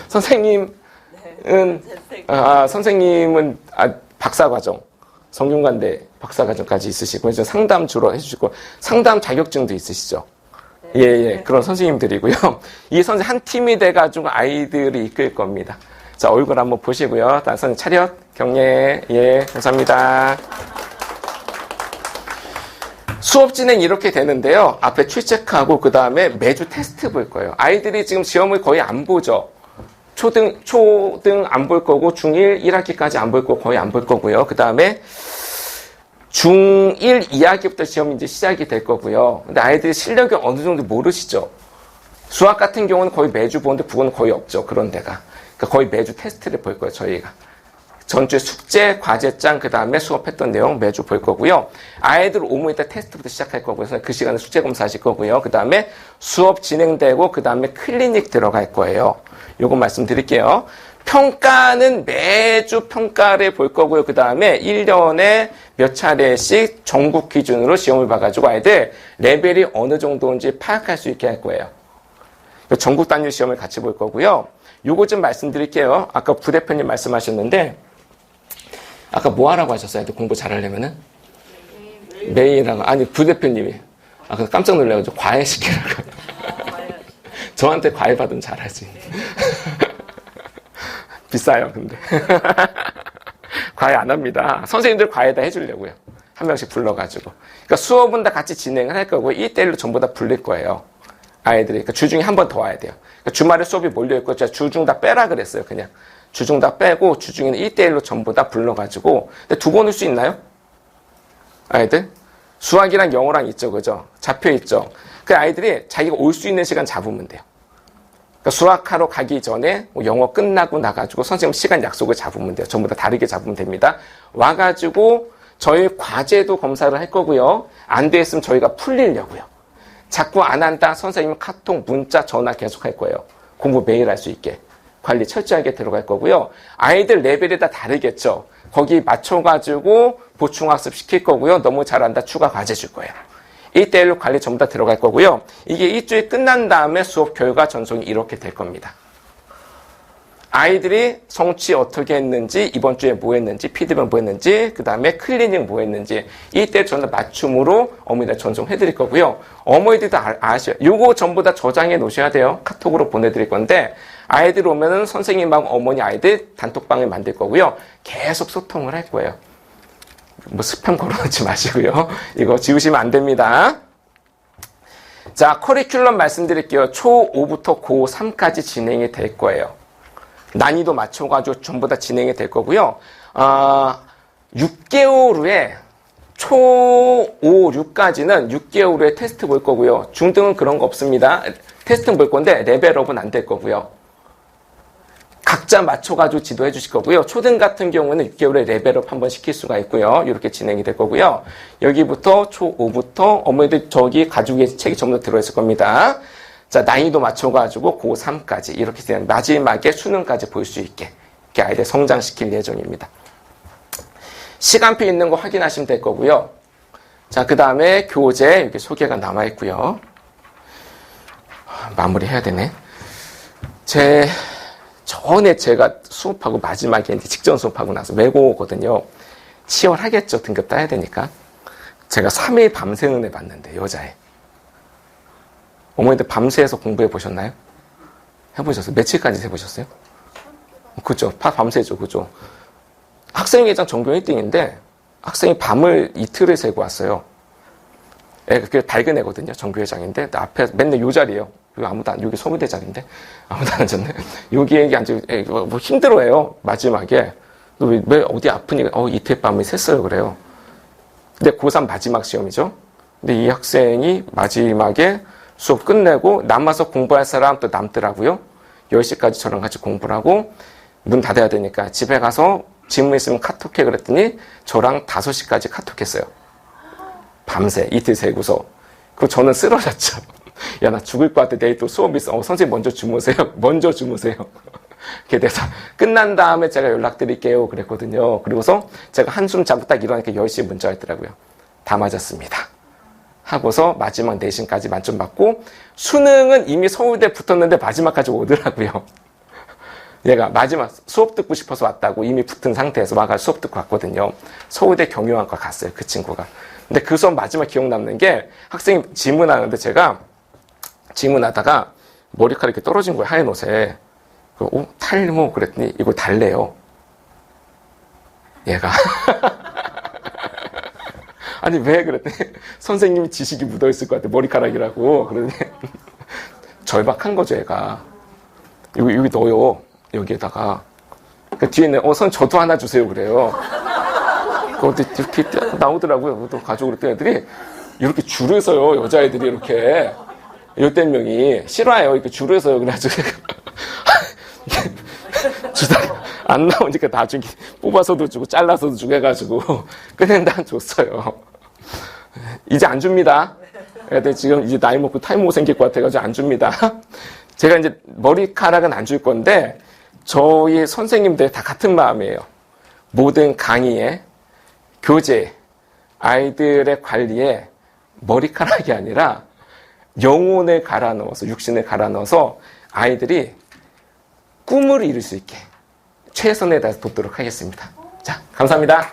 선생님은, 선생님은 박사과정, 성균관대 박사과정까지 있으시고, 이제 상담 주로 해주시고, 상담 자격증도 있으시죠? 예. 그런 선생님들이고요. 이 선생님 한 팀이 돼가지고 아이들이 이끌 겁니다. 자, 얼굴 한번 보시고요. 다음 선생님 차렷, 경례, 예, 감사합니다. 수업 진행 이렇게 되는데요. 앞에 출첵하고 그 다음에 매주 테스트 볼 거예요. 아이들이 지금 시험을 거의 안 보죠. 초등 안 볼 거고 중1 1학기까지 안 볼 거고 거의 안 볼 거고요. 그 다음에 중1 2학기부터 시험이 이제 시작이 될 거고요. 근데 아이들이 실력이 어느 정도 모르시죠. 수학 같은 경우는 거의 매주 보는데 국어는 거의 없죠. 그런 데가. 그러니까 거의 매주 테스트를 볼 거예요. 저희가. 전주에 숙제, 과제장, 그 다음에 수업했던 내용 매주 볼 거고요. 아이들 오면 이따 테스트부터 시작할 거고요. 그래서 그 시간에 숙제 검사하실 거고요. 그 다음에 수업 진행되고 그 다음에 클리닉 들어갈 거예요. 요거 말씀드릴게요. 평가는 매주 평가를 볼 거고요. 그 다음에 1년에 몇 차례씩 전국 기준으로 시험을 봐가지고 아이들 레벨이 어느 정도인지 파악할 수 있게 할 거예요. 전국 단위 시험을 같이 볼 거고요. 요거 좀 말씀드릴게요. 아까 부대표님 말씀하셨는데 아까 뭐 하라고 하셨어요? 공부 잘하려면은? 매일하고. 아니, 부대표님이. 아까 깜짝 놀라가지고 과외 시키라고. 저한테 과외 받으면 잘하지. 비싸요, 근데. 과외 안 합니다. 선생님들 과외 다 해주려고요. 한 명씩 불러가지고. 그러니까 수업은 다 같이 진행을 할 거고 1대1로 전부 다 불릴 거예요. 아이들이. 그러니까 주중에 한 번 더 와야 돼요. 그러니까 주말에 수업이 몰려있고 제가 주중 다 빼라 그랬어요. 그냥. 주중 다 빼고 주중에는 1대1로 전부 다 불러가지고. 근데 두고 올 수 있나요? 아이들? 수학이랑 영어랑 있죠. 그죠? 잡혀 있죠. 그 아이들이 자기가 올 수 있는 시간 잡으면 돼요. 그러니까 수학하러 가기 전에 영어 끝나고 나가지고 선생님 시간 약속을 잡으면 돼요. 전부 다 다르게 잡으면 됩니다. 와가지고 저희 과제도 검사를 할 거고요. 안 됐으면 저희가 풀리려고요. 자꾸 안 한다. 선생님 카톡, 문자, 전화 계속 할 거예요. 공부 매일 할 수 있게. 관리 철저하게 들어갈 거고요. 아이들 레벨이 다 다르겠죠. 거기 맞춰가지고 보충학습 시킬 거고요. 너무 잘한다. 추가 과제 줄 거예요. 1대1로 관리 전부 다 들어갈 거고요. 이게 일주일 끝난 다음에 수업 결과 전송이 이렇게 될 겁니다. 아이들이 성취 어떻게 했는지, 이번 주에 뭐 했는지, 피드백 뭐 했는지, 그 다음에 클리닝 뭐 했는지, 이때 전부 다 맞춤으로 어머니들 전송해 드릴 거고요. 어머니들도 아셔요. 요거 전부 다 저장해 놓으셔야 돼요. 카톡으로 보내드릴 건데, 아이들 오면은 선생님하고 어머니 아이들 단톡방을 만들 거고요. 계속 소통을 할 거예요. 뭐 스팸 걸어놓지 마시고요. 이거 지우시면 안 됩니다. 자, 커리큘럼 말씀드릴게요. 초5부터 고3까지 진행이 될 거예요. 난이도 맞춰가지고 전부 다 진행이 될 거고요. 6개월 후에 초5, 6까지는 6개월 후에 테스트 볼 거고요. 중등은 그런 거 없습니다. 테스트는 볼 건데 레벨업은 안 될 거고요. 각자 맞춰가지고 지도해 주실 거고요. 초등 같은 경우는 6개월에 레벨업 한번 시킬 수가 있고요. 이렇게 진행이 될 거고요. 여기부터 초5부터 어머니들 저기 가지고 계신 책이 전부 다 들어있을 겁니다. 자, 난이도 맞춰가지고 고3까지 이렇게 진행, 마지막에 수능까지 볼 수 있게 이렇게 아이들 성장시킬 예정입니다. 시간표 있는 거 확인하시면 될 거고요. 자, 그 다음에 교재 이렇게 소개가 남아있고요. 마무리해야 되네. 전에 제가 수업하고 마지막에 이제 직전 수업하고 나서 외고 오거든요. 치열하겠죠. 등급 따야 되니까. 제가 3일 밤새는 애 봤는데, 여자애. 어머니들 밤새서 공부해 보셨나요? 해보셨어요? 며칠까지 해보셨어요? 그죠. 밤새죠. 그죠. 학생회장 전교 1등인데 학생이 밤을 이틀을 새고 왔어요. 그게 밝은 애거든요. 전교회장인데 앞에 맨날 요 자리예요. 여기 소무대 자리인데 아무도 안 앉았네. 여기 앉아 뭐 힘들어해요. 마지막에 왜 어디 아프니까 이틀 밤을 샜어요. 그래요. 근데 고3 마지막 시험이죠. 근데 이 학생이 마지막에 수업 끝내고 남아서 공부할 사람 또 남더라고요. 10시까지 저랑 같이 공부를 하고 문 닫아야 되니까 집에 가서 질문 있으면 카톡해 그랬더니 저랑 5시까지 카톡했어요. 밤새 이틀 새고서. 그리고 저는 쓰러졌죠. 야, 나 죽을 것 같아. 내일 또 수업 있어. 선생님 먼저 주무세요. 먼저 주무세요. 이렇게 돼서 끝난 다음에 제가 연락드릴게요. 그랬거든요. 그리고서 제가 한숨 자고 딱 일어나니까 10시에 문자 왔더라고요. 다 맞았습니다. 하고서 마지막 내신까지 만점 받고 수능은 이미 서울대 붙었는데 마지막까지 오더라고요. 얘가 마지막 수업 듣고 싶어서 왔다고 이미 붙은 상태에서 와가 수업 듣고 왔거든요. 서울대 경영학과 갔어요. 그 친구가. 근데 그 수업 마지막 기억 남는 게 학생이 질문하는데 제가 질문하다가 머리카락이 이렇게 떨어진 거예요. 하얀 옷에. 탈모 그랬더니 이거 달래요. 얘가. 아니 왜 그랬더니 선생님이 지식이 묻어있을 것 같아. 머리카락이라고. 그러더니 절박한 거죠. 얘가. 여기 넣어요. 여기에다가. 그 뒤에는 선생님 저도 하나 주세요. 그래요. 그것도 이렇게 나오더라고요. 또 가져오고 그랬더니 애들이 이렇게 줄을 서요. 여자애들이 이렇게. 열댓 명이 싫어해요. 이렇게 줄을 서요. 그래가지고 주다가 안 나오니까 나중에 뽑아서도 주고 잘라서도 주고 해가지고 끝낸다 한 줬어요. 이제 안 줍니다. 애들 지금 이제 나이 먹고 탈모 생길 것 같아가지고 안 줍니다. 제가 이제 머리카락은 안 줄 건데 저희 선생님들 다 같은 마음이에요. 모든 강의에 교재, 아이들의 관리에 머리카락이 아니라 영혼을 갈아 넣어서, 육신을 갈아 넣어서 아이들이 꿈을 이룰 수 있게 최선을 다해서 돕도록 하겠습니다. 자, 감사합니다.